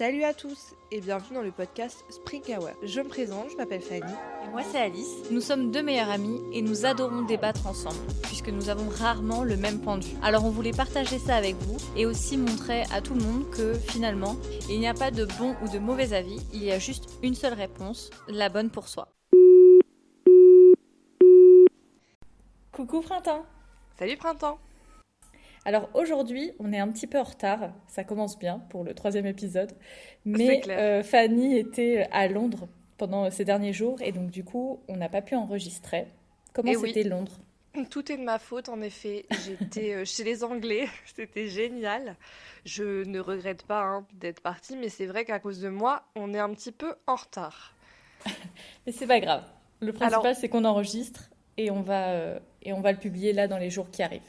Salut à tous et bienvenue dans le podcast Spring Hour. Je me présente, je m'appelle Fanny. Et moi c'est Alice. Nous sommes deux meilleures amies et nous adorons débattre ensemble, puisque nous avons rarement le même point de vue. Alors on voulait partager ça avec vous et aussi montrer à tout le monde que finalement, il n'y a pas de bon ou de mauvais avis, il y a juste une seule réponse, la bonne pour soi. Coucou Printemps! Salut Printemps! Alors aujourd'hui, on est un petit peu en retard, ça commence bien pour le 3e épisode, C'est mais clair. Fanny était à Londres pendant ces derniers jours et donc du coup, on n'a pas pu enregistrer. Comment Et oui, c'était Londres? tout est de ma faute en effet. J'étais chez les Anglais, c'était génial. Je ne regrette pas d'être partie, mais c'est vrai qu'à cause de moi, on est un petit peu en retard. Mais c'est pas grave. Le Alors principal, c'est qu'on enregistre et on va le publier là dans les jours qui arrivent.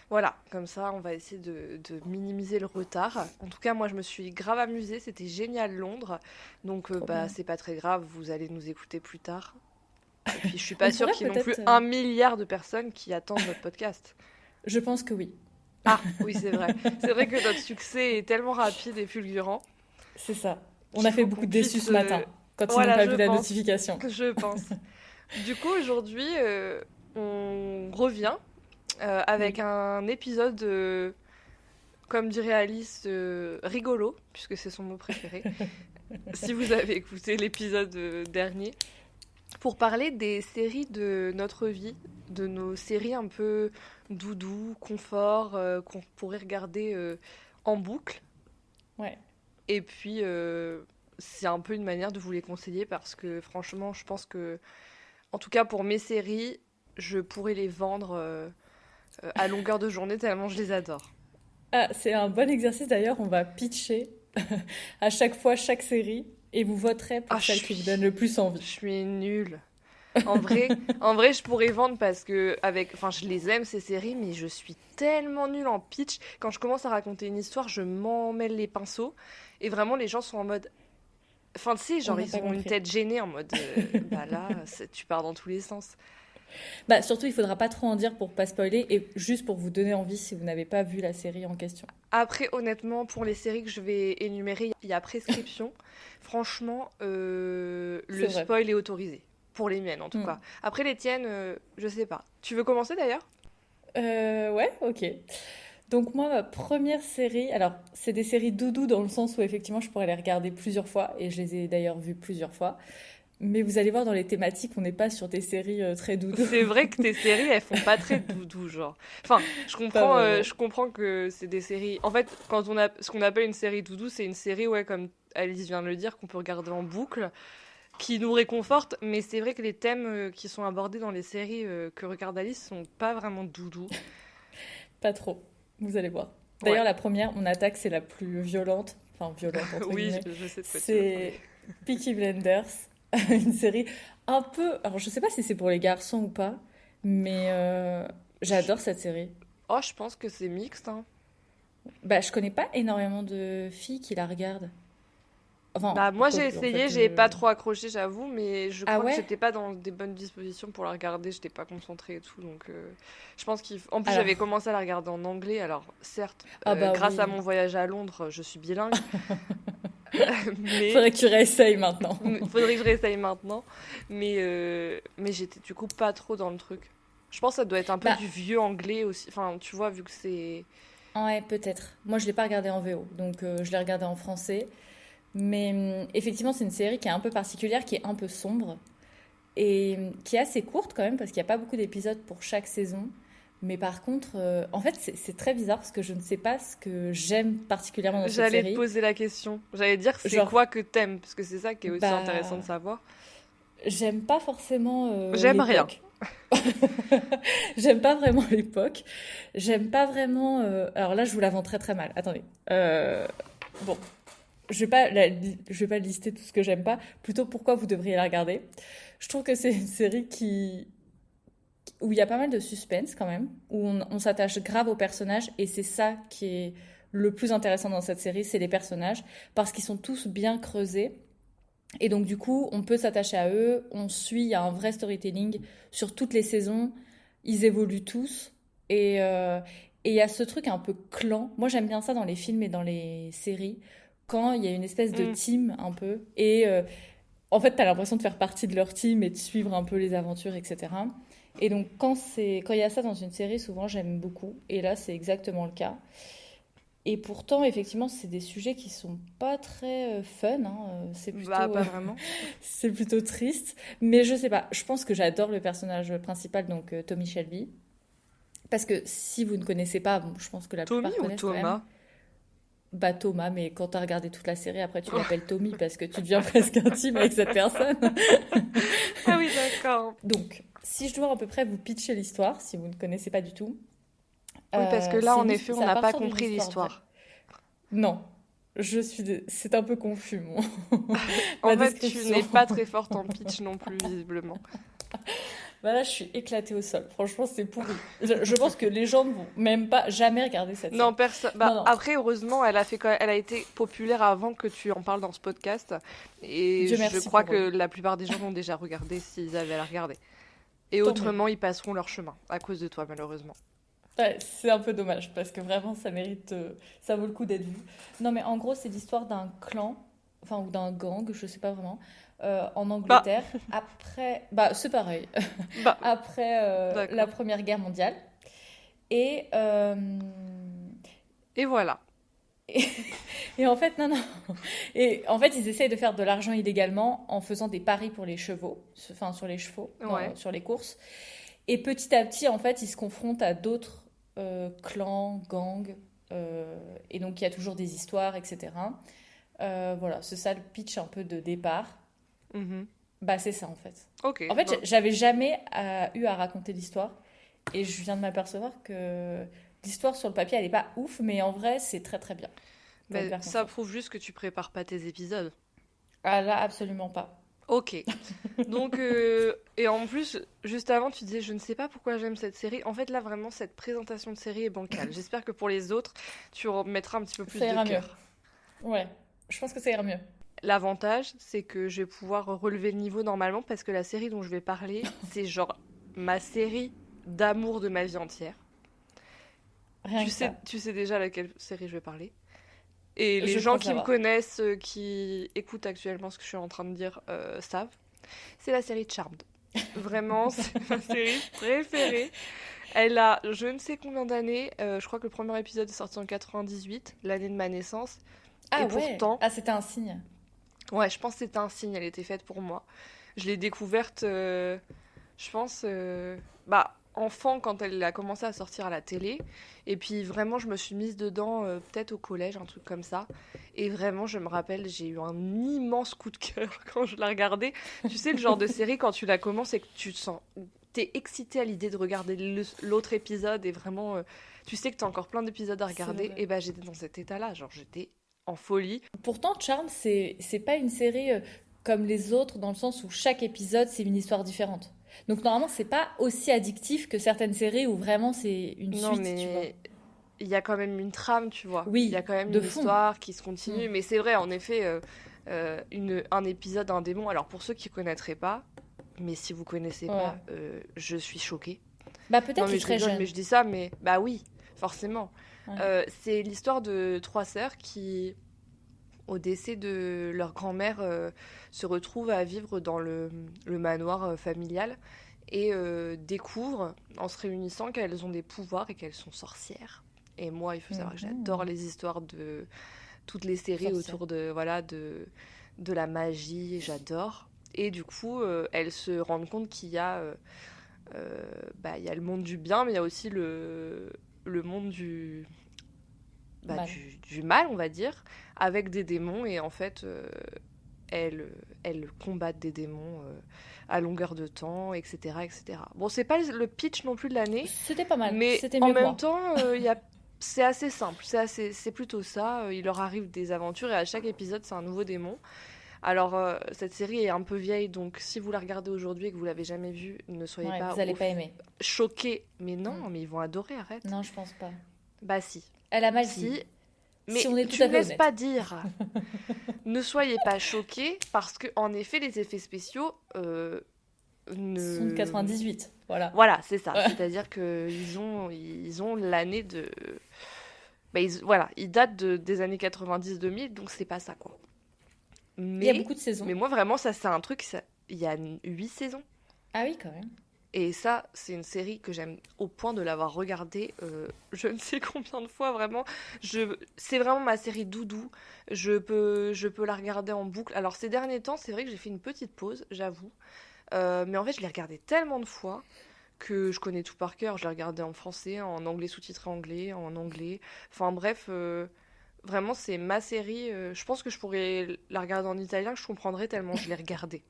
voilà, comme ça, on va essayer de minimiser le retard. En tout cas, moi, je me suis grave amusée, c'était génial Londres. Donc, Trop bien. c'est pas très grave, vous allez nous écouter plus tard. Et puis, je suis pas On sûre pourrait qu'il y ait non plus peut-être... 1 milliard de personnes qui attendent notre podcast. Je pense que oui, Ah, oui, c'est vrai. C'est vrai que notre succès est tellement rapide et fulgurant c'est ça. On a qu'il fait faut beaucoup qu'on de déçus puisse... ce matin quand ils n'ont Voilà, pas je vu la pense. notification. Je pense. Du coup, aujourd'hui, on revient avec Oui. un épisode, comme dirait Alice, rigolo, puisque c'est son mot préféré. Si vous avez écouté l'épisode dernier, pour parler des séries de notre vie, de nos séries un peu doudou, confort, qu'on pourrait regarder en boucle. Ouais. Et puis, c'est un peu une manière de vous les conseiller parce que franchement, je pense que, en tout cas pour mes séries, je pourrais les vendre à longueur de journée tellement je les adore. Ah, c'est un bon exercice d'ailleurs, on va pitcher à chaque fois chaque série et vous voterez Ah, pour celle qui vous donne le plus je envie. suis nulle. En vrai, je pourrais vendre parce que enfin, je les aime ces séries, mais je suis tellement nulle en pitch. Quand je commence à raconter une histoire, je m'en mêle les pinceaux et vraiment les gens sont en mode, enfin, tu sais, On genre n'a ils pas ont une compris. tête gênée en mode, bah là, tu pars dans tous les sens. Bah, surtout, il faudra pas trop en dire pour pas spoiler et juste pour vous donner envie si vous n'avez pas vu la série en question. Après, honnêtement, pour les séries que je vais énumérer, il y a prescription. Franchement, C'est le vrai. spoil est autorisé. Pour les miennes, en tout Hmm. cas. Après, les tiennes, je sais pas. Tu veux commencer d'ailleurs? Ouais, ok. Donc moi, ma première série, alors c'est des séries doudou dans le sens où effectivement je pourrais les regarder plusieurs fois et je les ai d'ailleurs vues plusieurs fois. Mais vous allez voir dans les thématiques, on n'est pas sur des séries très doudou. C'est vrai que tes séries, elles font pas très doudou, genre. Enfin, Pas vraiment. je comprends que c'est des séries. En fait, quand on a ce qu'on appelle une série doudou, c'est une série, ouais, comme Alice vient de le dire, qu'on peut regarder en boucle, qui nous réconforte. Mais c'est vrai que les thèmes qui sont abordés dans les séries que regarde Alice sont pas vraiment doudou. Pas trop, vous allez voir. Ouais. D'ailleurs, la première, on attaque, c'est la plus violente, enfin violente entre Oui, guillemets. je sais de quoi tu veux parler. C'est Peaky Blinders, une série un peu. Alors, je sais pas si c'est pour les garçons ou pas, mais Je- j'adore cette série. Oh, je pense que c'est mixte, hein. Bah, je connais pas énormément de filles qui la regardent. Enfin, Bah, moi j'ai quoique, en essayé, fait. j'ai pas trop accroché, j'avoue, mais je Ah crois que ouais? j'étais pas dans des bonnes dispositions pour la regarder, j'étais pas concentrée et tout, donc je pense En plus, j'avais Alors, commencé à la regarder en anglais, alors certes, ah bah grâce à oui. mon voyage à Londres, je suis bilingue, mais Faudrait que tu réessayes maintenant. faudrait que je réessaye maintenant, mais j'étais du coup pas trop dans le truc. Je pense que ça doit être un peu Bah, du vieux anglais aussi, enfin, tu vois, vu que c'est... ouais, peut-être. Moi, je l'ai pas regardé en VO, donc je l'ai regardé en français. Mais effectivement, c'est une série qui est un peu particulière, qui est un peu sombre et qui est assez courte quand même parce qu'il n'y a pas beaucoup d'épisodes pour chaque saison. Mais par contre, en fait, c'est très bizarre parce que je ne sais pas ce que j'aime particulièrement dans cette J'allais te série. poser la question, j'allais dire c'est Genre, quoi que t'aimes, parce que c'est ça qui est aussi intéressant de bah, savoir. j'aime pas forcément J'aime rien. l'époque. J'aime pas vraiment l'époque. J'aime pas vraiment. Alors là, je vous la vends très très mal. Attendez. Bon, je vais pas lister tout ce que j'aime pas. Plutôt pourquoi vous devriez la regarder. Je trouve que c'est une série où il y a pas mal de suspense quand même, où on s'attache grave aux personnages et c'est ça qui est le plus intéressant dans cette série, c'est les personnages parce qu'ils sont tous bien creusés. Et donc, du coup, on peut s'attacher à eux, on suit, il y a un vrai storytelling sur toutes les saisons, ils évoluent tous. Et il y a ce truc un peu clan. Moi, j'aime bien ça dans les films et dans les séries, quand il y a une espèce de team un peu. Et en fait, tu as l'impression de faire partie de leur team et de suivre un peu les aventures, etc. Et donc, quand il y a ça dans une série, souvent, j'aime beaucoup. Et là, c'est exactement le cas. Et pourtant, effectivement, c'est des sujets qui sont pas très fun, hein. C'est plutôt, Bah, pas vraiment. c'est plutôt triste. Mais je sais pas, je pense que j'adore le personnage principal, donc Tommy Shelby. Parce que si vous ne connaissez pas, bon, je pense que la Tommy plupart ou connaissent quand même. Thomas? Bah Thomas, mais quand t'as regardé toute la série, après tu l'appelles Tommy parce que tu deviens presque intime avec cette personne. Ah oui, d'accord. Donc, si je dois à peu près vous pitcher l'histoire, si vous ne connaissez pas du tout, Oui, parce que là, c'est en effet, on c'est à n'a pas partir d'une compris histoire vraie. l'histoire. Non, c'est un peu confus, En ma fait, tu description. n'es pas très forte en pitch non plus, visiblement. Bah là, je suis éclatée au sol. Franchement, c'est pourri. Je pense que les gens ne vont même pas jamais regarder cette Non, série. personne. Non, Bah, non, après, heureusement, elle a été populaire avant que tu en parles dans ce podcast. Et Dieu je merci crois pour eux. que la plupart des gens l'ont déjà regardé s'ils avaient à la regarder. Et Tant mieux. autrement, ils passeront leur chemin à cause de toi, malheureusement. Ouais, c'est un peu dommage parce que vraiment, ça mérite, ça vaut le coup d'être vu. Non, mais en gros, c'est l'histoire d'un clan, enfin, ou d'un gang, je sais pas vraiment, en Bah, Angleterre, après, bah, c'est pareil, bah, après la d'accord. Première Guerre mondiale. Et, Et voilà. et, et en fait, non, non. Et en fait, ils essayent de faire de l'argent illégalement en faisant des paris pour les chevaux, enfin, sur les chevaux, non, Ouais. sur les courses. Et petit à petit, en fait, ils se confrontent à d'autres clans, gangs. Et donc, il y a toujours des histoires, etc. Voilà, c'est ça le pitch un peu de départ. Mhm. Bah, c'est ça, en fait. Ok. En fait, Bah, j'avais jamais eu à raconter l'histoire. Et je viens de m'apercevoir que l'histoire sur le papier, elle est pas ouf, mais en vrai, c'est très très bien. Faut bah, me faire ça confiance. prouve juste que tu prépares pas tes épisodes. Ah là, absolument pas. Ok. Donc, et en plus, juste avant, tu disais, je ne sais pas pourquoi j'aime cette série. En fait, là, vraiment, cette présentation de série est bancale. J'espère que pour les autres, tu mettras un petit peu plus Ça de ira mieux. cœur. Ouais, je pense que ça ira mieux. L'avantage, c'est que je vais pouvoir relever le niveau normalement parce que la série dont je vais parler, c'est genre ma série d'amour de ma vie entière. Rien que ça. Tu sais déjà laquelle série je vais parler. Et les Je gens crois qui me savoir. connaissent, qui écoutent actuellement ce que je suis en train de dire, savent. C'est la série Charmed. Vraiment, c'est ma série préférée. Elle a je ne sais combien d'années. Je crois que le premier épisode est sorti en 98, l'année de ma naissance. Ah Et ouais, pourtant, ah c'était un signe. ouais, je pense que c'était un signe, elle était faite pour moi. Je l'ai découverte, je pense, bah, enfant quand elle a commencé à sortir à la télé. Et puis vraiment, je me suis mise dedans, peut-être au collège, un truc comme ça. Et vraiment, je me rappelle, j'ai eu un immense coup de cœur quand je la regardais. Tu sais, le genre de série, quand tu la commences et que tu te sens... T'es excité à l'idée de regarder l'autre épisode et vraiment, tu sais que t'as encore plein d'épisodes à C'est regarder. vrai. Et bah, j'étais dans cet état-là, genre j'étais en folie. Pourtant, Charmed, c'est pas une série comme les autres, dans le sens où chaque épisode, c'est une histoire différente. Donc normalement, c'est pas aussi addictif que certaines séries où vraiment c'est une Non, suite, tu vois. mais il y a quand même une trame, tu vois. Il y a Oui, quand même de une fond. histoire qui se Hmm. continue. Mais c'est vrai, en effet, un épisode, un démon. Alors, pour ceux qui connaîtraient pas, mais si vous connaissez Ouais. pas, je suis choquée. Bah Non, peut-être mais les je très rigole, mais jeunes. je dis ça, mais bah oui, forcément. Ouais. C'est l'histoire de trois sœurs qui, au décès de leur grand-mère, se retrouvent à vivre dans le manoir familial et découvrent, en se réunissant, qu'elles ont des pouvoirs et qu'elles sont sorcières. Et moi, il faut savoir que j'adore Mhm. les histoires de toutes les séries Sorcière. autour de, voilà, de la magie, j'adore. Et du coup, elles se rendent compte qu'il y a, bah, il y a le monde du bien, mais il y a aussi le monde Mal. du mal, on va dire, avec des démons. Et en fait, elles combattent des démons à longueur de temps, etc., etc. Bon, c'est pas le pitch non plus de l'année, C'était pas mal. mais C'était en mieux que même moi. temps, c'est assez simple. C'est plutôt ça. Il leur arrive des aventures et à chaque épisode, c'est un nouveau démon. Alors, cette série est un peu vieille, donc si vous la regardez aujourd'hui et que vous l'avez jamais vue, ne soyez Ouais, pas vous allez pas aimer. choqués. Mais non, Hmm. mais ils vont adorer, arrête. Non, je pense pas. Bah si. Elle a mal Si. dit. Mais Si on est tout tu à me fait laisses honnête. pas dire. Ne soyez pas choqués parce que en effet, les effets spéciaux Sont de ne... 98. Voilà. Voilà, c'est ça. Ouais. C'est-à-dire qu'ils ont l'année Bah, voilà, ils datent des années 90-2000, donc c'est pas ça, quoi. Il y a Mais, beaucoup de saisons. mais moi, vraiment, ça, c'est un truc, il y a 8 saisons. Ah oui, quand même. Et ça, c'est une série que j'aime au point de l'avoir regardée je ne sais combien de fois, vraiment. C'est vraiment ma série doudou. Je peux la regarder en boucle. Alors, ces derniers temps, c'est vrai que j'ai fait une petite pause, j'avoue. Mais en fait, je l'ai regardée tellement de fois que je connais tout par cœur. Je l'ai regardée en français, en anglais sous-titré anglais, en anglais. Enfin bref, vraiment, c'est ma série. Je pense que je pourrais la regarder en italien, que je comprendrais tellement je l'ai regardée.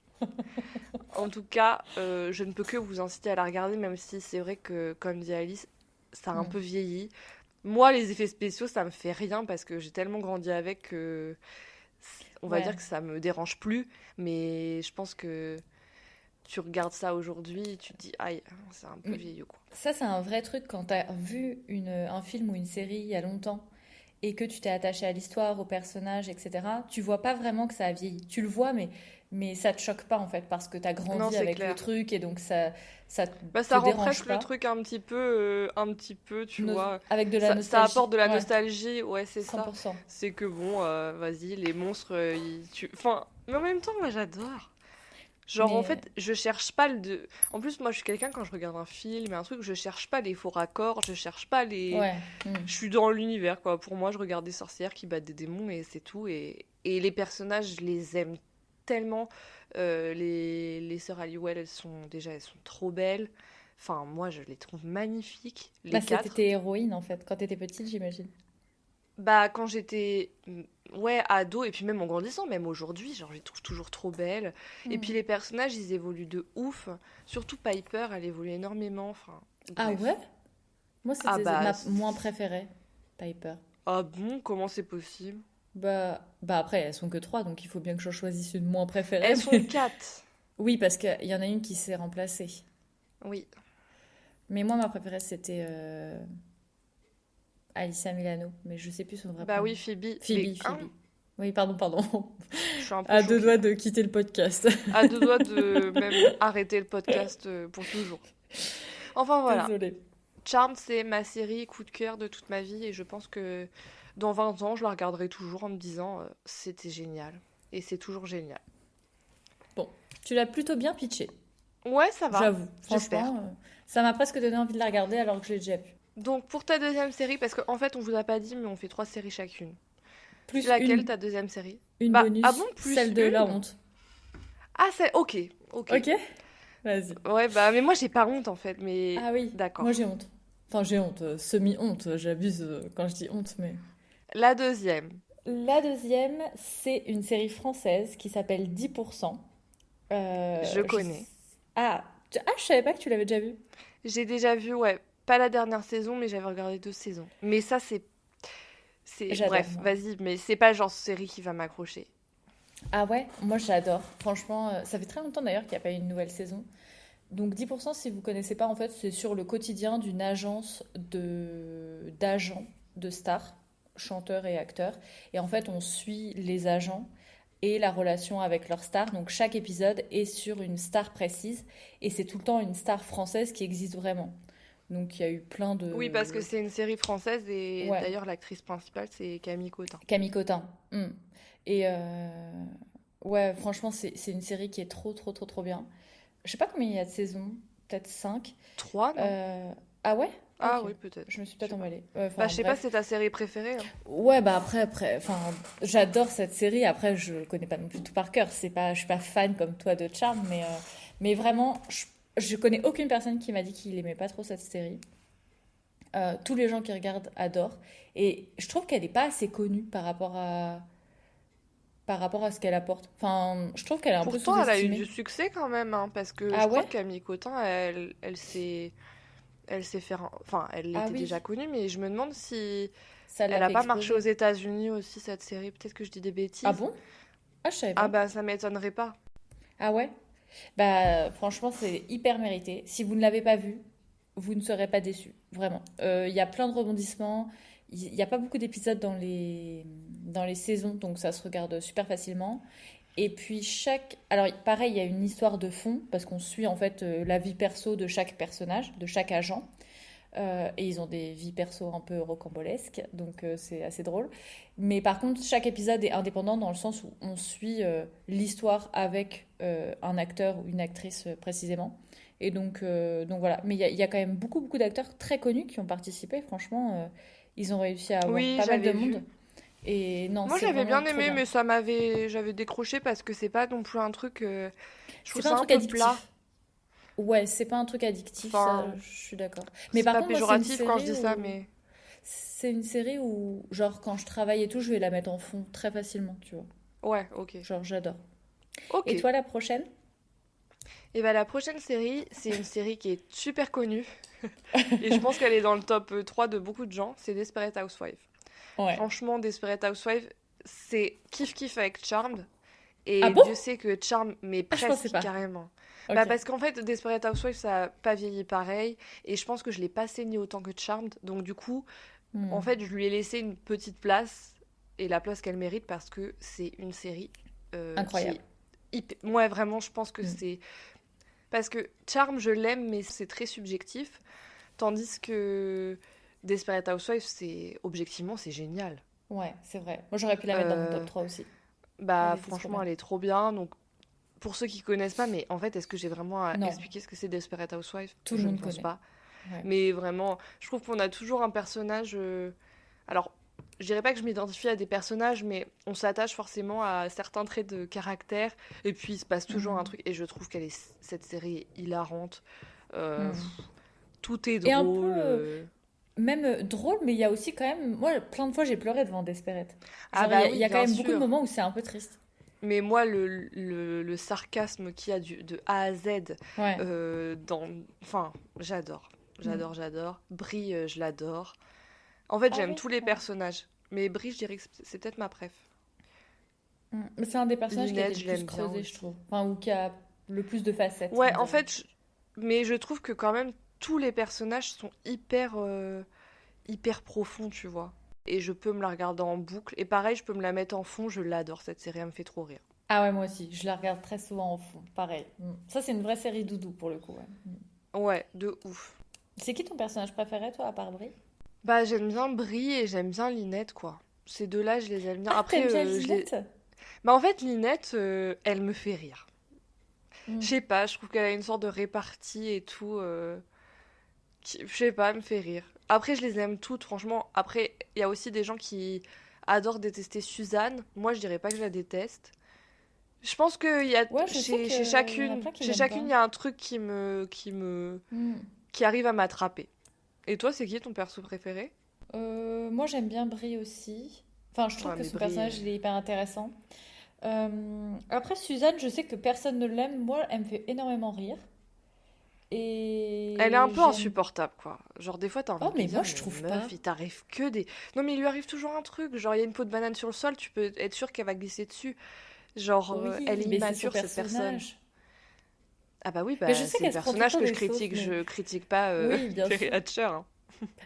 En tout cas, je ne peux que vous inciter à la regarder, même si c'est vrai que, comme dit Alice, ça a un Mm. peu vieilli. Moi, les effets spéciaux, ça me fait rien parce que j'ai tellement grandi avec que on va Ouais. dire que ça me dérange plus. Mais je pense que tu regardes ça aujourd'hui et tu te dis, aïe, c'est un peu Mais vieillot, quoi. ça, c'est un vrai truc quand t'as vu un film ou une série il y a longtemps et que tu t'es attaché à l'histoire, aux personnages, etc. Tu vois pas vraiment que ça a vieilli. Tu le vois, mais ça te choque pas en fait parce que t'as Non, grandi c'est avec le clair. truc et donc ça Bah, te ça rend dérange presque le pas. truc un petit peu, tu vois. Avec de la Ça nostalgie. apporte de la Ouais, nostalgie, ouais, c'est ça. 100%. C'est que bon, vas-y, les monstres, Enfin, mais en même temps, moi, j'adore. Genre, en Mais fait, je cherche pas En plus, moi, je suis quelqu'un, quand je regarde un film et un truc, je cherche pas les faux raccords, je cherche pas les... ouais. Je suis dans l'univers, quoi. Pour moi, je regarde des sorcières qui battent des démons et c'est tout. Et les personnages, je les aime tellement. Les sœurs Halliwell, elles sont trop belles. Enfin, moi, je les trouve magnifiques, Bah, les c'était quatre. tes héroïnes en fait quand t'étais petite, j'imagine. Bah, quand j'étais, ouais, ado, et puis même en grandissant, même aujourd'hui, genre, je les trouve toujours trop belles. Et puis Hmm. les personnages, ils évoluent de ouf. Surtout Piper, elle évolue énormément. Enfin, Ah bref. ouais? Moi, Ah c'était bah, ma moins préférée, Piper. ah bon, comment c'est possible? Bah après, elles sont que trois, donc il faut bien que je choisisse une moins préférée. Elles sont Mais... quatre. Oui, parce qu'il y en a une qui s'est remplacée. Oui. Mais moi, ma préférée, c'était Alyssa Milano, mais je sais plus son vrai Bah prénom. oui, Phoebe. Mais, Phoebe, hein, Phoebe. Oui, pardon. je suis un peu À deux choquée, doigts là. de quitter le podcast. À deux doigts de même arrêter le podcast pour toujours. Enfin voilà. Désolée. Charmed, c'est ma série coup de cœur de toute ma vie et je pense que dans 20 ans, je la regarderai toujours en me disant c'était génial. Et c'est toujours génial. Bon, tu l'as plutôt bien pitché, Ouais, ça va. j'avoue. J'espère. Franchement, ça m'a presque donné envie de la regarder alors que je l'ai déjà vue. Donc pour ta deuxième série, parce qu'en fait on vous a pas dit, mais on fait 3 séries chacune. C'est Plus laquelle ta deuxième série? une Bah ah bon, bonus, plus celle de la une? honte. Ah c'est ok, ok. Ok? Vas-y. Ouais bah mais moi j'ai pas honte en fait, mais Ah oui, moi d'accord. j'ai honte. Enfin, j'ai honte, semi-honte, j'abuse quand je dis honte, mais... La deuxième. La deuxième, c'est une série française qui s'appelle 10%. Je Je... connais. Ah, je savais pas que tu l'avais déjà vue. J'ai déjà vu, ouais, pas la dernière saison, mais j'avais regardé 2 saisons. Mais ça, J'adore, bref, moi. vas-y, mais c'est pas le genre de série qui va m'accrocher. Ah ouais, moi j'adore. Franchement, ça fait très longtemps d'ailleurs qu'il n'y a pas eu une nouvelle saison. Donc 10%, si vous connaissez pas, en fait, c'est sur le quotidien d'une agence d'agents de stars, chanteurs et acteurs. Et en fait, on suit les agents et la relation avec leurs stars. Donc chaque épisode est sur une star précise et c'est tout le temps une star française qui existe vraiment. Donc il y a eu plein Oui, parce que de... c'est une série française et Ouais, d'ailleurs, l'actrice principale, c'est Camille Cotin. Camille Cotin. Hmm. Et ouais, franchement, c'est une série qui est trop bien. Je sais pas combien il y a de saisons, peut-être 5. 3, non? Ah ouais? Ah Ok. oui, peut-être. Je me suis Je sais peut-être pas. emballée. Bah, Enfin, je sais pas si bref. c'est ta série préférée, hein. Ouais, bah après, enfin, j'adore cette série. Après, je connais pas non plus tout par cœur. C'est pas, je suis pas fan comme toi de Charm, mais vraiment, je connais aucune personne qui m'a dit qu'il aimait pas trop cette série. Tous les gens qui regardent adorent. Et je trouve qu'elle n'est pas assez connue par rapport à ce qu'elle apporte. Enfin, je trouve qu'elle est un peu Pourtant, elle a eu sous-estimée. du succès quand même, hein, parce que Ah je crois ouais? que Camille Cotin, elle s'est fait... Enfin, elle Ah était déjà oui, connue, mais je me demande si ça l'a elle a fait pas marché aux exploser. États-Unis aussi, cette série. Peut-être que je dis des Ah bêtises. bon? Ah, je savais Ah pas. bah, ça m'étonnerait pas. Ah ouais? Bah, franchement, c'est hyper mérité. Si vous ne l'avez pas vu, vous ne serez pas déçus. Vraiment. Il y a plein de rebondissements. Il n'y a pas beaucoup d'épisodes dans les saisons, donc ça se regarde super facilement. Et puis Alors, pareil, il y a une histoire de fond, parce qu'on suit en fait la vie perso de chaque personnage, de chaque agent. Et ils ont des vies perso un peu rocambolesques, donc c'est assez drôle. Mais par contre, chaque épisode est indépendant dans le sens où on suit l'histoire avec un acteur ou une actrice précisément. Et donc voilà. Mais il y a quand même beaucoup, beaucoup d'acteurs très connus qui ont participé. Franchement, ils ont réussi à avoir Oui, pas mal de j'avais vu. monde. Et non, Moi, c'est j'avais vraiment bien trop aimé, bien. mais j'avais décroché parce que c'est pas non plus un truc. Je C'est trouve pas un ça un truc peu plat. addictif. Ouais, c'est pas un truc addictif, ça, Enfin, je suis d'accord. Mais c'est par pas contre, moi, c'est une péjoratif quand je série dis ça, où... mais C'est une série où, genre, quand je travaille et tout, je vais la mettre en fond très facilement, tu vois. ouais, ok. Genre, j'adore. Ok. Et toi, la prochaine? Et bah la prochaine série, c'est une série qui est super connue. Et je pense qu'elle est dans le top 3 de beaucoup de gens. C'est Desperate Housewives. Ouais. Franchement, Desperate Housewives, c'est kiff-kiff avec Charmed. Ah Et bon? Dieu sait que Charmed, mais Ah, je pensais presque pas. carrément. Bah Ok. parce qu'en fait, Desperate Housewives, ça a pas vieilli pareil. Et je pense que je l'ai pas saigné autant que Charmed. Donc du coup, en Hmm. fait, je lui ai laissé une petite place. Et la place qu'elle mérite parce que c'est une série qui Incroyable. est ouais, vraiment, je pense que Hmm. c'est... Parce que Charm, je l'aime, mais c'est très subjectif. Tandis que Desperate Housewives, c'est objectivement, c'est génial. Ouais, c'est vrai. Moi, j'aurais pu la mettre dans mon top Euh, 3 aussi. Elle Bah, était trop franchement, bien. elle est trop bien. Donc, pour ceux qui connaissent pas, mais en fait, est-ce que j'ai vraiment à Non, expliquer ce que c'est Desperate Housewives? tout le Je ne monde pense connaît. pas. Ouais. Mais vraiment, je trouve qu'on a toujours un personnage. Alors, je dirais pas que je m'identifie à des personnages, mais on s'attache forcément à certains traits de caractère. Et puis, il se passe toujours un Hmm. truc. Et je trouve cette série est hilarante. Euh, Hmm. Tout est Et un peu, drôle. même drôle, mais il y a aussi quand même... Moi, plein de fois, j'ai pleuré devant Desperate. Ah Genre, il y bah a, il oui, y a quand bien même beaucoup de sûr. moments où c'est un peu triste. Mais moi, le sarcasme qu'il y a de A à Z, Ouais. dans... Enfin, j'adore. Hmm. J'adore. Brie, je l'adore. En fait, Ah j'aime oui, tous les ouais. personnages. Mais Brie, je dirais que c'est peut-être ma préf. Mais c'est un des personnages qui a été Lynette, le je plus l'aime bien creusé, je aussi. trouve. Enfin, ou qui a le plus de facettes, on Ouais, en dirait. fait, mais je trouve que quand même, tous les personnages sont hyper profonds, tu vois. Et je peux me la regarder en boucle. Et pareil, je peux me la mettre en fond, je l'adore, cette série, elle me fait trop rire. Ah ouais, moi aussi. Je la regarde très souvent en fond. Pareil. Ça, c'est une vraie série doudou pour le coup. Ouais. Ouais, de ouf. C'est qui ton personnage préféré, toi, à part Brie? Bah, j'aime bien Brie et j'aime bien Lynette, quoi. Ces deux-là, je les aime bien. Ah, t'aimes Après, bien je les... Lynette? Bah, en fait, Lynette, elle me fait rire. Je Hmm. sais pas, je trouve qu'elle a une sorte de répartie et tout. Je sais pas, elle me fait rire. Après, je les aime toutes, franchement. Après, il y a aussi des gens qui adorent détester Suzanne. Moi, je dirais pas que je la déteste. Je pense qu'il y a Ouais, je sais chez qu'il y en a chacune, plein qui chez l'aiment chacune, pas. il y a un truc Hmm. qui arrive à m'attraper. Et toi, c'est qui ton perso préféré? Moi, j'aime bien Brie aussi. Enfin, je trouve Ouais, que mais son Brie, personnage, il est hyper intéressant. Après, Suzanne, je sais que personne ne l'aime. Moi, elle me fait énormément rire. elle est un Et peu j'aime... insupportable, quoi. Genre, des fois, t'as envie Oh, de lui mais moi, dire, je mais trouve meuf, pas. il t'arrive que des... Non, mais il lui arrive toujours un truc. Genre, il y a une peau de banane sur le sol, tu peux être sûr qu'elle va glisser dessus. Genre, elle Oui, est mais c'est son immature, cette personne. personnage. Ah bah oui, Mais je bah sais c'est le qu'elle se prend tout le personnage temps que je des sauces, critique. mais... Je critique pas Oui, bien Terry sûr. Hatcher, hein.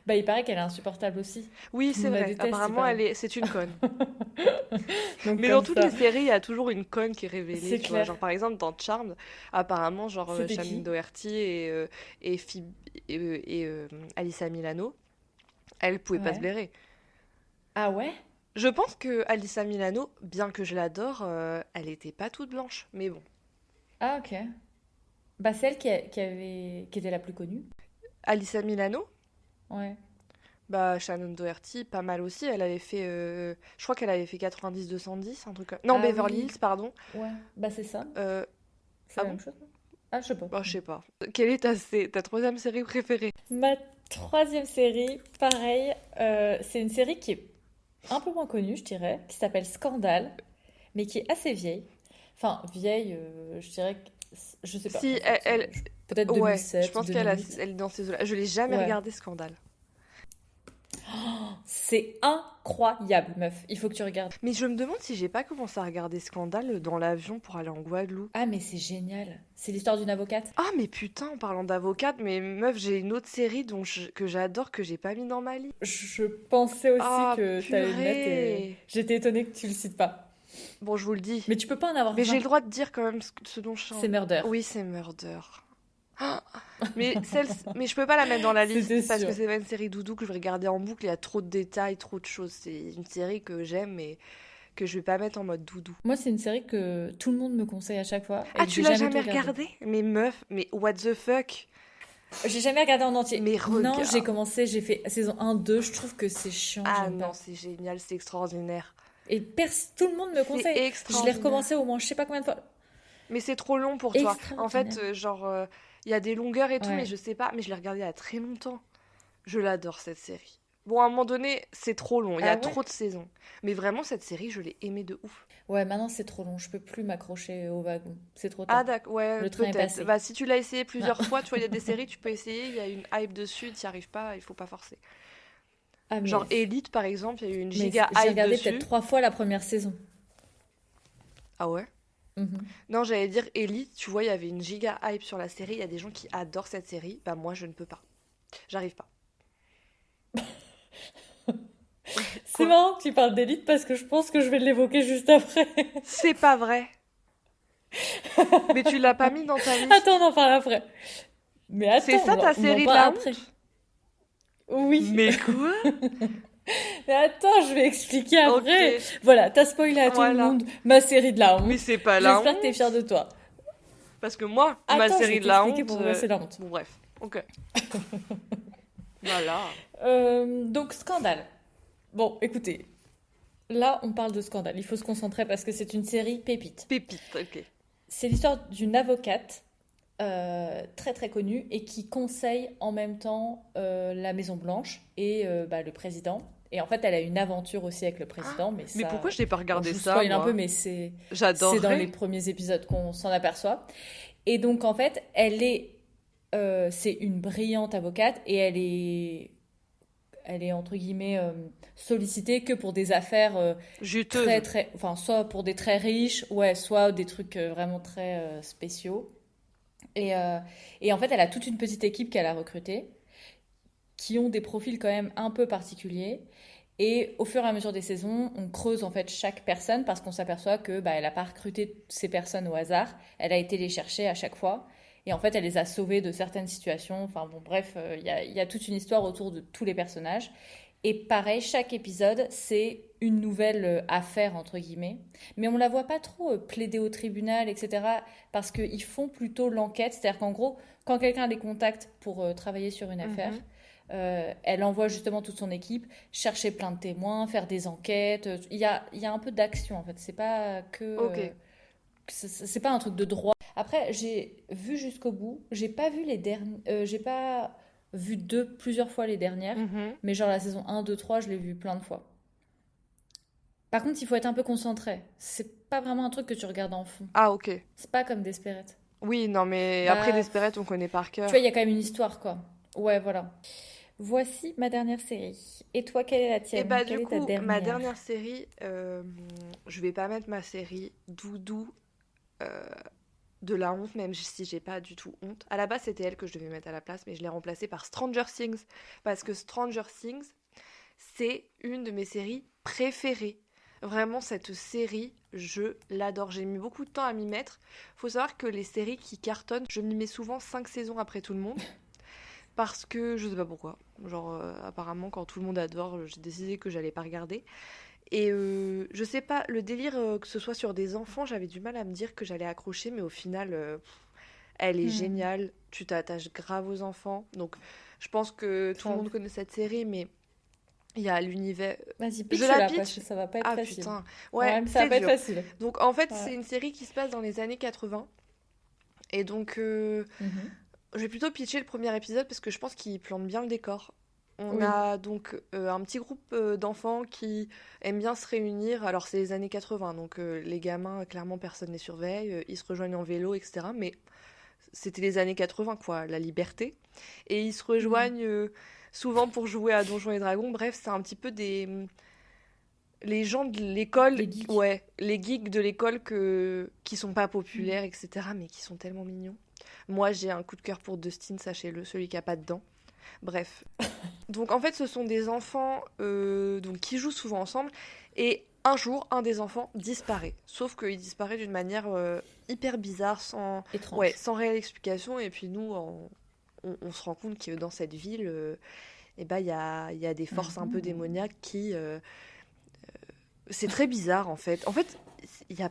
Bah, il paraît qu'elle est insupportable aussi. Oui, Tout le c'est monde la vrai. déteste, il Apparemment, paraît. c'est une conne. Donc, Mais dans comme toutes les ça, séries, il y a toujours une conne qui est révélée, c'est tu vois. clair. Genre, par exemple, dans Charmed, apparemment, genre C'était Shannen qui? Doherty et, Alyssa Milano, elles pouvaient pas se Ouais. blairer. Ah ouais? Je pense que Alyssa Milano, bien que je l'adore, elle était pas toute blanche. Mais bon. Ah, ok. Bah, celle qui était la plus connue. Alyssa Milano, Ouais. bah Shannon Doherty, pas mal aussi. Elle avait fait, je crois qu'elle avait fait 90-210, un truc comme... Non, Ah Beverly oui. Hills, pardon. Ouais. Bah, c'est ça. Euh, C'est ah la bon? même chose, non? Ah, je sais pas. Bah, je sais pas. Quelle est ta troisième série préférée? Ma troisième série, pareil, c'est une série qui est un peu moins connue, je dirais, qui s'appelle Scandale, mais qui est assez vieille. Enfin, vieille, je dirais que... Je sais pas, Si, en fait. Peut-être ouais, je 2007 ou pense 2008. elle est dans ces eaux-là. Je l'ai jamais Ouais. regardé, Scandale. C'est incroyable, meuf. Il faut que tu regardes. Mais je me demande si j'ai pas commencé à regarder Scandale dans l'avion pour aller en Guadeloupe. Ah, mais c'est génial. C'est l'histoire d'une avocate. Ah, mais putain, en parlant d'avocate, mais meuf, j'ai une autre série que j'adore, que j'ai pas mis dans ma liste. Je pensais aussi Ah, que t'allais le mettre et purée! j'étais étonnée que tu le cites pas. Bon, je vous le dis. Mais tu peux pas en avoir Mais j'ai 20. le droit de dire quand même ce dont je C'est Murder. Oui, c'est Murder. Mais je peux pas la mettre dans la liste C'était parce que sûr. c'est pas une série doudou que je vais regarder en boucle. Il y a trop de détails, trop de choses. C'est une série que j'aime mais que je vais pas mettre en mode doudou. Moi, c'est une série que tout le monde me conseille à chaque fois et Ah, que tu j'ai l'as jamais tout jamais regardé. regardé? Mais meuf, mais what the fuck? J'ai jamais regardé en entier. Mais Non, j'ai regarde. commencé, j'ai fait saison 1, 2, je trouve que c'est chiant, Ah j'aime non, pas. c'est génial, c'est extraordinaire. Et tout le monde me C'est conseille. Je l'ai extraordinaire. recommencé au moins je sais pas combien de fois. Mais c'est trop long pour toi. En fait, Extraordinaire. il y a des longueurs et tout, mais Ouais. je sais pas. Mais je l'ai regardé il y a très longtemps. Je l'adore cette série. Bon, à un moment donné, c'est trop long. Il y a Ah ouais? trop de saisons. Mais vraiment, cette série, je l'ai aimée de ouf. Ouais, maintenant c'est trop long, je peux plus m'accrocher au wagon. C'est trop Ah tard. d'accord, ouais, Le train est peut-être. passé. Bah, si tu l'as essayé Ah, plusieurs fois, tu vois, il y a des séries, tu peux essayer, il y a une hype dessus, tu n'y arrives pas, il faut pas forcer. ah, Genre Elite, par exemple, il y a eu une giga j'ai hype regardé peut-être dessus. 3 fois la première saison. Ah ouais? Mhm. Non, j'allais dire Elite, tu vois, il y avait une giga hype sur la série, il y a des gens qui adorent cette série. Bah moi, je ne peux pas. J'arrive pas. C'est Quoi? marrant que tu parles d'élite parce que je pense que je vais l'évoquer juste après. C'est pas vrai. Mais tu l'as pas mis dans ta Attends, liste. on en parle après. Mais C'est attends, ça ta on en série de parle la après. honte? Oui. Mais quoi? Mais attends, je vais expliquer Ok, après. Voilà, t'as spoilé à tout le voilà. monde ma série de la Mais honte. c'est pas la J'espère que t'es fière honte. de toi. Parce que moi, ma Attends, je vais série de la t'expliquer honte. pourquoi c'est la honte. Bon, bref. Ok. Voilà. Donc, scandale. Bon, écoutez, là, on parle de scandale. Il faut se concentrer parce que c'est une série pépite. Pépite, ok. C'est l'histoire d'une avocate très très connue et qui conseille en même temps la Maison Blanche et le président. Et en fait, elle a une aventure aussi avec le président, mais Mais pourquoi ça... je n'ai pas Bon, je regardé vous ça, spoil un peu, moi? mais c'est dans les J'adorerais. premiers épisodes qu'on s'en aperçoit. Et donc, en fait, c'est une brillante avocate et elle est entre guillemets sollicitée que pour des affaires très Juteuse. très, enfin soit pour des très riches, ouais, soit des trucs vraiment très spéciaux. Et, euh, et en fait, elle a toute une petite équipe qu'elle a recrutée, qui ont des profils quand même un peu particuliers. Et au fur et à mesure des saisons, on creuse en fait chaque personne parce qu'on s'aperçoit que elle n'a pas recruté ces personnes au hasard. Elle a été les chercher à chaque fois. Et en fait, elle les a sauvés de certaines situations. Enfin bon, bref, il y a toute une histoire autour de tous les personnages. Et pareil, chaque épisode, c'est une nouvelle affaire, entre guillemets. Mais on la voit pas trop plaider au tribunal, etc. Parce qu'ils font plutôt l'enquête. C'est-à-dire qu'en gros, quand quelqu'un les contacte pour travailler sur une affaire, Mhm. elle envoie justement toute son équipe chercher plein de témoins, faire des enquêtes. Il y a un peu d'action, en fait. C'est pas que... Ok. c'est pas un truc de droit. Après, j'ai vu jusqu'au bout. J'ai pas vu les derniers... j'ai pas vu plusieurs fois les dernières. Mhm. Mais genre la saison 1, 2, 3, je l'ai vu plein de fois. Par contre, il faut être un peu concentré. C'est pas vraiment un truc que tu regardes en fond. Ah, ok. C'est pas comme Desperate. Oui, non, mais après Bah, Desperate, on connaît par tu vois, cœur. il y a quand même une histoire, quoi. Ouais, voilà. Voici ma dernière série. Et toi, quelle est la Et tienne? bah, Quelle du est ta coup, ma dernière? dernière série, je vais pas mettre ma série doudou euh, de la honte, même si j'ai pas du tout honte. À la base, c'était elle que je devais mettre à la place, mais je l'ai remplacée par Stranger Things. Parce que Stranger Things, c'est une de mes séries préférées. Vraiment, cette série, je l'adore. J'ai mis beaucoup de temps à m'y mettre. Faut savoir que les séries qui cartonnent, je m'y mets souvent 5 saisons après tout le monde. Parce que je sais pas pourquoi. Genre, apparemment, quand tout le monde adore, j'ai décidé que j'allais pas regarder. Et je sais pas, le délire que ce soit sur des enfants, j'avais du mal à me dire que j'allais accrocher, mais au final, elle est Hmm. géniale. Tu t'attaches grave aux enfants. Donc, je pense que tout le Grave. monde connaît cette série, mais il y a l'univers. Vas-y, Je la pitch-la, parce pitch? que ça va pas être Ah facile. putain, Ouais, ouais, mais ça va c'est pas être dur. facile. Donc, en fait, Ouais. c'est une série qui se passe dans les années 80. Et donc, Mhm. je vais plutôt pitcher le premier épisode parce que je pense qu'il plante bien le décor. On Oui. a donc un petit groupe d'enfants qui aiment bien se réunir. Alors, c'est les années 80, donc les gamins, clairement, personne ne les surveille. Ils se rejoignent en vélo, etc. Mais c'était les années 80, quoi, la liberté. Et ils se Mhm. rejoignent souvent pour jouer à Donjons et Dragons. Bref, c'est un petit peu les gens de l'école, Les geeks. ouais, les geeks de l'école qui sont pas populaires, etc., mais qui sont tellement mignons. Moi, j'ai un coup de cœur pour Dustin, sachez-le, celui qui a pas de dents. Bref. Donc, en fait, ce sont des enfants donc, qui jouent souvent ensemble. Et un jour, un des enfants disparaît. Sauf qu'il disparaît d'une manière hyper bizarre, Étrange. sans réelle explication. Et puis nous, on se rend compte que dans cette ville, il y a des forces un peu démoniaques qui... c'est très bizarre, en fait. En fait, il y a...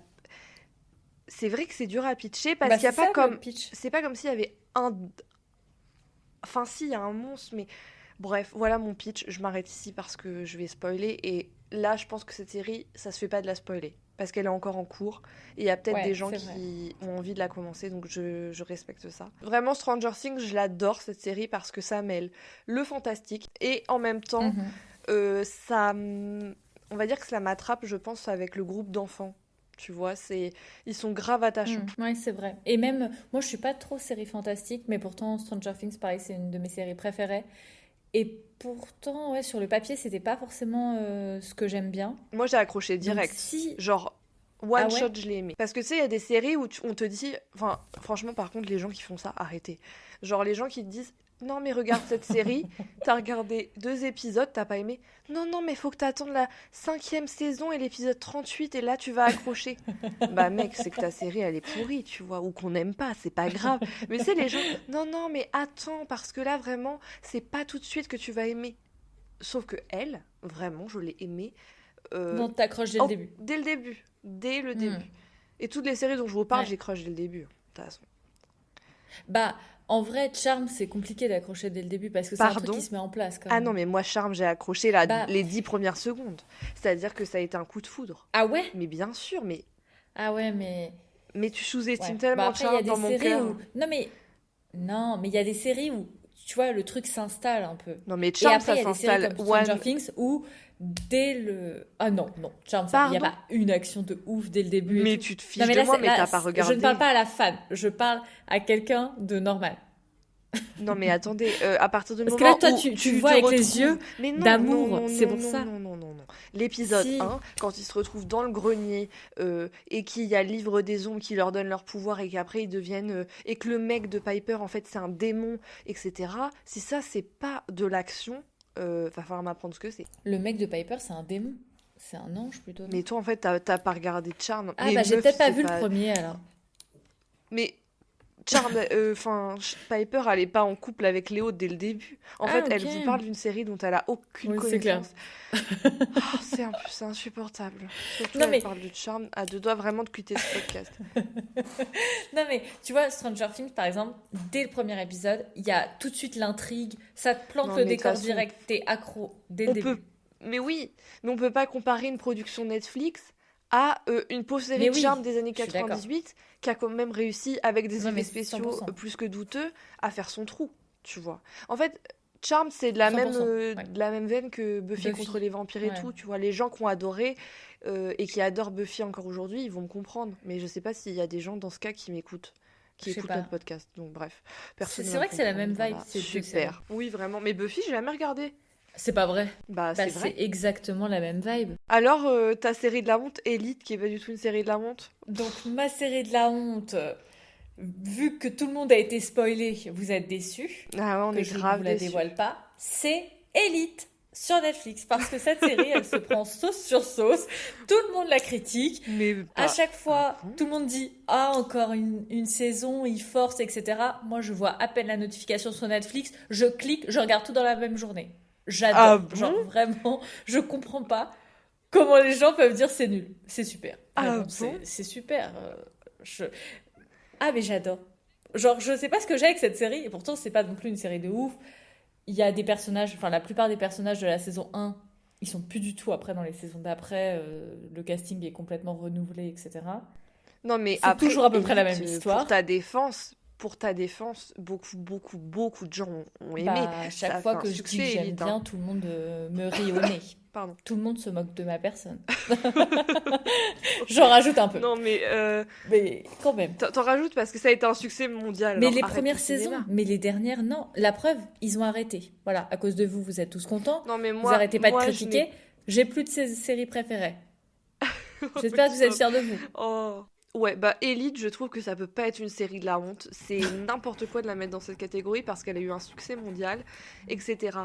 c'est vrai que c'est dur à pitcher, parce qu'il n'y a pas comme... pitch. C'est pas comme s'il y avait un... Enfin, si, il y a un monstre, mais... Bref, voilà mon pitch. Je m'arrête ici parce que je vais spoiler. Et là, je pense que cette série, ça se fait pas de la spoiler. Parce qu'elle est encore en cours. Et il y a peut-être des gens qui ont envie de la commencer. Donc je respecte ça. Vraiment, Stranger Things, je l'adore cette série parce que ça mêle le fantastique. Et en même temps, ça... On va dire que ça m'attrape, je pense, avec le groupe d'enfants. Tu vois, ils sont grave attachants. Ouais, c'est vrai. Et même, moi, je suis pas trop série fantastique. Mais pourtant, Stranger Things, pareil, c'est une de mes séries préférées. Et pourtant, ouais, sur le papier, c'était pas forcément ce que j'aime bien. Moi, j'ai accroché direct. Genre, one shot, je l'ai aimé. Parce que tu sais, il y a des séries où on te dit... Enfin, franchement, par contre, les gens qui font ça, arrêtez. Genre, les gens qui te disent... Non, mais regarde cette série, t'as regardé 2 épisodes, t'as pas aimé. Non, mais faut que t'attendes la 5e saison et l'épisode 38 et là, tu vas accrocher. Bah mec, c'est que ta série, elle est pourrie, tu vois, ou qu'on n'aime pas, c'est pas grave. Mais tu sais, les gens... Non, mais attends, parce que là, vraiment, c'est pas tout de suite que tu vas aimer. Sauf que elle, vraiment, je l'ai aimée. Non, t'accroches dès le début. Dès le début. Dès le début. Et toutes les séries dont je vous parle, j'accroche dès le début, de toute façon. Bah... En vrai, Charme, c'est compliqué d'accrocher dès le début parce que c'est un truc qui se met en place quand même. Ah non, mais moi, Charme, j'ai accroché les 10 premières secondes. C'est-à-dire que ça a été un coup de foudre. Ah ouais ? Mais bien sûr, mais... Ah ouais, mais... Mais tu sous-estimes tellement après, Charme dans mon cœur. Non, mais il y a des séries où, tu vois, le truc s'installe un peu. Non, mais Charme, ça s'installe. Et après, il y a des séries comme Stranger Things où, dès le... Ah non, Charme, il n'y a pas une action de ouf dès le début. Mais tu te fiches de moi, mais t'as pas regardé. Je ne parle pas à la fan, je parle à quelqu'un de normal. Non mais attendez, à partir du moment où... Parce que là, toi, tu vois avec les yeux d'amour, c'est pour ça. Non. L'épisode 1, quand ils se retrouvent dans le grenier et qu'il y a le livre des ombres qui leur donne leur pouvoir et qu'après ils deviennent... et que le mec de Piper, en fait, c'est un démon, etc. Si ça, c'est pas de l'action, va falloir m'apprendre ce que c'est. Le mec de Piper, c'est un démon. C'est un ange, plutôt. Mais toi, en fait, t'as pas regardé Charme. Ah bah, j'ai peut-être pas vu le premier, alors. Mais... Charme, Piper, elle est pas en couple avec Léo dès le début. En fait, elle vous parle d'une série dont elle a aucune connaissance. C'est insupportable. Surtout, elle parle de Charme, à 2 doigts vraiment de quitter ce podcast. Non mais, tu vois, Stranger Things, par exemple, dès le premier épisode, il y a tout de suite l'intrigue, ça te plante le décor direct, t'es accro dès le début. Mais oui, mais on peut pas comparer une production Netflix à une pauvre série de Charme des années 98 qui a quand même réussi, avec des effets spéciaux plus que douteux, à faire son trou, tu vois. En fait, Charme, c'est de la même veine que Buffy contre les vampires et tout, tu vois. Les gens qui ont adoré et qui adorent Buffy encore aujourd'hui, ils vont me comprendre. Mais je sais pas s'il y a des gens dans ce cas qui m'écoutent, qui écoutent notre podcast. Donc bref, c'est vrai que c'est la même vibe. C'est super. Oui, vraiment. Mais Buffy, j'ai jamais regardé. C'est pas vrai. C'est vrai. C'est exactement la même vibe. Alors, ta série de la honte, Elite, qui est pas du tout une série de la honte. Donc, ma série de la honte, vu que tout le monde a été spoilé, vous êtes déçus. Ah ouais, on est grave déçus. Je ne vous la dévoile pas. C'est Elite sur Netflix. Parce que cette série, elle se prend sauce sur sauce. Tout le monde la critique. Mais à chaque fois, tout le monde dit « Ah, encore une saison, il force, etc. » Moi, je vois à peine la notification sur Netflix. Je clique, je regarde tout dans la même journée. J'adore, genre vraiment, je comprends pas comment les gens peuvent dire c'est nul, c'est super. C'est super. Mais j'adore. Genre, je sais pas ce que j'ai avec cette série, et pourtant c'est pas non plus une série de ouf. Il y a des personnages, enfin la plupart des personnages de la saison 1, ils sont plus du tout après dans les saisons d'après, le casting est complètement renouvelé, etc. Non mais c'est toujours à peu près la même histoire. Pour ta défense, beaucoup de gens ont aimé. À chaque fois que je dis que j'aime bien, tout le monde me rit au nez. Pardon. Tout le monde se moque de ma personne. J'en rajoute un peu. Non, mais quand même. T'en rajoutes parce que ça a été un succès mondial. Mais les premières saisons, mais les dernières, non. La preuve, ils ont arrêté. Voilà, à cause de vous, vous êtes tous contents. Non, mais vous arrêtez pas de critiquer. J'ai plus de ces séries préférées. J'espère que vous êtes fiers de vous. Oh. Ouais, Elite, je trouve que ça peut pas être une série de la honte. C'est n'importe quoi de la mettre dans cette catégorie parce qu'elle a eu un succès mondial, etc.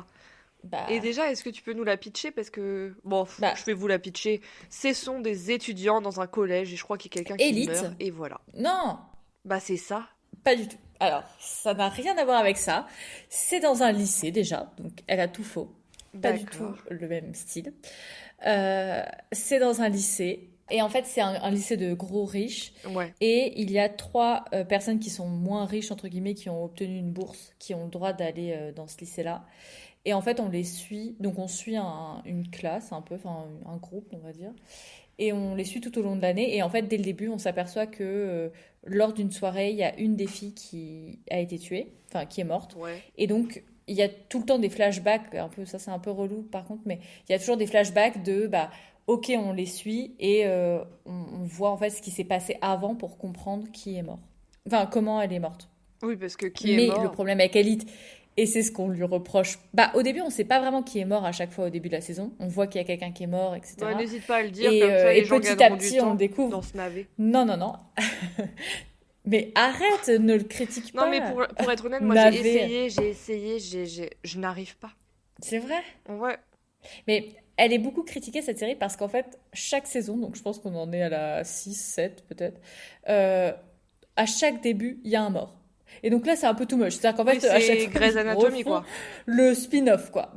Bah, Et déjà, est-ce que tu peux nous la pitcher? Parce que, bon, bah, je vais vous la pitcher. Ce sont des étudiants dans un collège et je crois qu'il y a quelqu'un qui élite. meurt et voilà. Non, Bah, c'est ça. pas du tout. Alors, ça n'a rien à voir avec ça. C'est dans un lycée déjà, donc elle a tout faux. Pas du tout D'accord. le même style. C'est dans un lycée. Et en fait, c'est un lycée de gros riches. Ouais. Et il y a trois personnes qui sont moins riches, entre guillemets, qui ont obtenu une bourse, qui ont le droit d'aller dans ce lycée-là. Et en fait, on les suit. Donc, on suit une classe, un peu, enfin, un groupe, on va dire. Et on les suit tout au long de l'année. Et en fait, dès le début, on s'aperçoit que lors d'une soirée, il y a une des filles qui a été tuée, enfin, qui est morte. Ouais. Et donc, il y a tout le temps des flashbacks, un peu, ça c'est un peu relou par contre, mais il y a toujours des flashbacks de, bah, ok, on les suit et on voit en fait ce qui s'est passé avant pour comprendre qui est mort. Enfin, comment elle est morte. Oui, parce que qui est Mais le mort? problème avec Elite, et c'est ce qu'on lui reproche, bah, au début, on sait pas vraiment qui est mort à chaque fois au début de la saison. On voit qu'il y a quelqu'un qui est mort, Ouais, etc. n'hésite pas à le dire, comme ça Et les gens petit à gagneront du petit, on temps découvre. dans ce navet. Non, non, non. Mais arrête, ne le critique Non, pas. mais pour être honnête, moi Navet. j'ai essayé, je n'arrive pas. C'est vrai. Ouais. Mais elle est beaucoup critiquée cette série parce qu'en fait, chaque saison, donc je pense qu'on en est à la 6, 7 peut-être, euh, à chaque début, il y a un mort. Et donc là, c'est un peu too much. C'est-à-dire qu'en Oui, fait, à chaque c'est fois, Grey's ils Anatomy, refont quoi. le spin-off, quoi.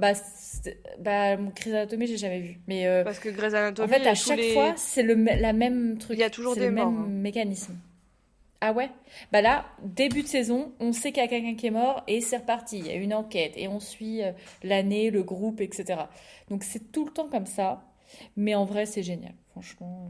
Bah mon Grey's Anatomy, j'ai jamais vu. Mais Parce que Grey's en Anatomy, fait, à tous chaque fois, les... c'est la même il y a truc. toujours C'est des le morts, même hein. mécanisme. Ah ouais? Bah là, début de saison, on sait qu'il y a quelqu'un qui est mort et c'est reparti. Il y a une enquête et on suit l'année, le groupe, etc. Donc c'est tout le temps comme ça. Mais en vrai, c'est génial. Franchement.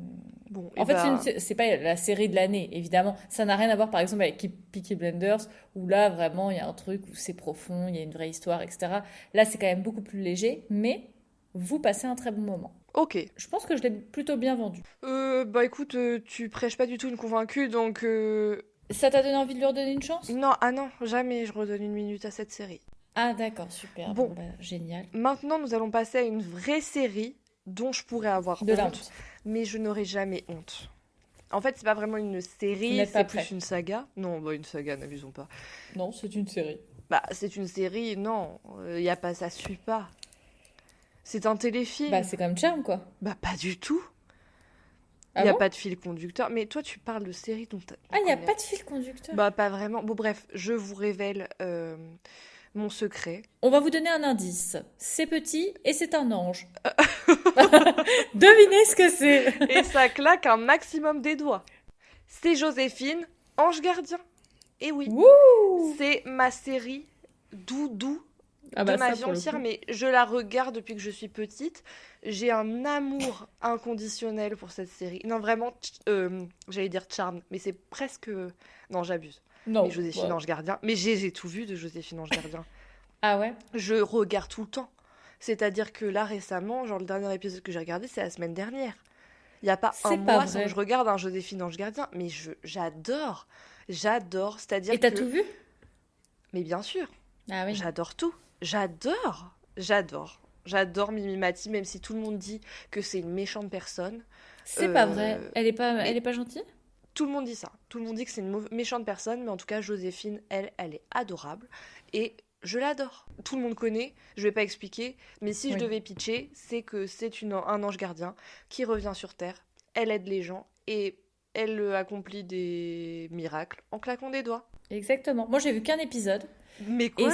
Bon, et En fait, bah... c'est pas la série de l'année, évidemment. Ça n'a rien à voir, par exemple, avec Peaky Blinders, où là, vraiment, il y a un truc où c'est profond, il y a une vraie histoire, etc. Là, c'est quand même beaucoup plus léger, mais vous passez un très bon moment. Ok. Je pense que je l'ai plutôt bien vendu. Bah écoute, tu prêches pas du tout une convaincue, donc... Ça t'a donné envie de lui redonner une chance? Non, ah non, jamais je redonne une minute à cette série. Ah d'accord, super. Bon. Bon, bah, génial. Maintenant, nous allons passer à une vraie série dont je pourrais avoir De la honte, honte. mais je n'aurai jamais honte. En fait, c'est pas vraiment une Vous série, n'êtes c'est pas plus prêt. une saga. Non, bah une saga, n'abusons pas. Non, c'est une série. Bah, c'est une série, non, y a pas, ça suit pas. C'est un téléfilm. Bah c'est comme Charm, quoi. Bah, pas du tout. Ah Y a bon? pas de fil conducteur. Mais toi, tu parles de séries dont Ah, il n'y a connaît- pas de fil conducteur. Bah, pas vraiment. Bon, bref, je vous révèle mon secret. On va vous donner un indice. C'est petit et c'est un ange. Devinez ce que c'est. Et ça claque un maximum des doigts. C'est Joséphine, Ange Gardien. Et oui, Wouh! c'est ma série doudou Ah de bah ma ça vie pour le entière, coup. mais je la regarde depuis que je suis petite. J'ai un amour inconditionnel pour cette série. Non, vraiment, j'allais dire Charme, mais c'est presque... Non, j'abuse. Non. Mais Joséphine Ouais. Ange Gardien. Mais j'ai tout vu de Joséphine Ange Gardien. Ah ouais? Je regarde tout le temps. C'est-à-dire que là, récemment, genre le dernier épisode que j'ai regardé, c'est la semaine dernière. Il n'y a pas un C'est pas mois sans vrai. que je regarde un Joséphine Ange Gardien. Mais j'adore. J'adore. C'est-à-dire Et t'as que... tout vu? Mais bien sûr, Ah oui. j'adore tout. J'adore. J'adore. J'adore Mimi Mati, même si tout le monde dit que c'est une méchante personne. C'est pas vrai. Euh, Elle mais est pas gentille? tout le monde dit ça. Tout le monde dit que c'est une méchante personne, mais en tout cas, Joséphine, elle est adorable. Et je l'adore. Tout le monde connaît, je vais pas expliquer, mais si je Oui. devais pitcher, c'est que c'est un ange gardien qui revient sur Terre, elle aide les gens et elle accomplit des miracles en claquant des doigts. Exactement. Moi, j'ai vu qu'un épisode. Mais Et quoi?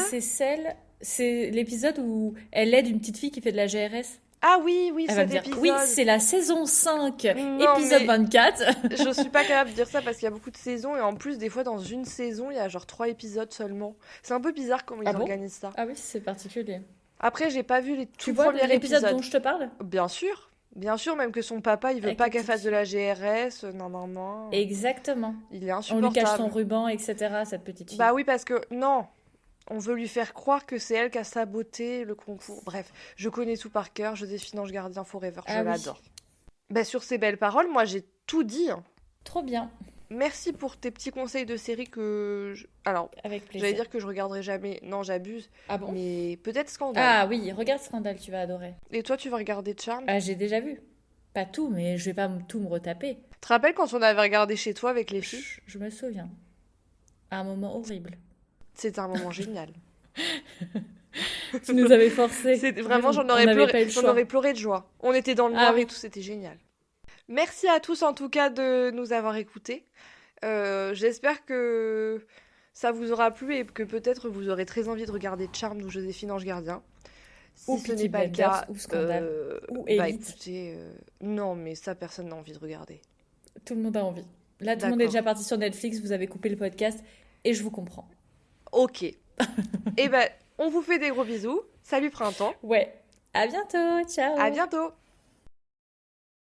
c'est l'épisode où elle aide une petite fille qui fait de la GRS. Ah oui, oui, Elle va me cet dire, épisode. oui, c'est la saison 5, Non, épisode mais 24. je suis pas capable de dire ça parce qu'il y a beaucoup de saisons et en plus, des fois, dans une saison, il y a genre 3 épisodes seulement. C'est un peu bizarre comment Ah ils bon? organisent ça. Ah oui, c'est particulier. Après, j'ai pas vu les Tu tout vois premiers l'épisode épisodes. dont je te parle? Bien sûr, même que son papa, il veut Avec pas la qu'elle petite fasse de fille. la GRS, non, non, non. Exactement. Il est On lui cache son insupportable. ruban, etc., cette petite fille. Bah oui, parce que, non, on veut lui faire croire que c'est elle qui a saboté le concours. Bref, je connais tout par cœur, Joséphine Ange Gardien Forever, je Ah oui. l'adore. Bah sur ces belles paroles, moi j'ai tout dit, hein. Trop bien. Merci pour tes petits conseils de séries que... Alors, Avec j'allais plaisir. dire que je regarderai jamais. Non, j'abuse. Ah bon? Mais peut-être Scandale. Ah oui, regarde Scandale, tu vas adorer. Et toi, tu vas regarder Charmed? Ah, j'ai déjà vu. Pas tout, mais je vais pas tout me retaper. Tu te rappelles quand on avait regardé chez toi avec les filles? Je me souviens. Un moment horrible. C'était un moment génial. Tu nous avais forcés. Vraiment, On n'avait pas eu le choix. j'en aurais pleuré de joie. On était dans le noir Ah oui. et tout, c'était génial. Merci à tous en tout cas de nous avoir écoutés. J'espère que ça vous aura plu et que peut-être vous aurez très envie de regarder Charmed ou Joséphine Ange Gardien. Si Ou ce Peaky n'est pas le Blinders, cas, ou Scandale, ou bah Élite. écoutez, non mais ça personne n'a envie de regarder. Tout le monde a envie. Là, tout le monde est D'accord. déjà parti sur Netflix, vous avez coupé le podcast, et je vous comprends. Ok. Et ben on vous fait des gros bisous. Salut printemps. Ouais. À bientôt, ciao. À bientôt.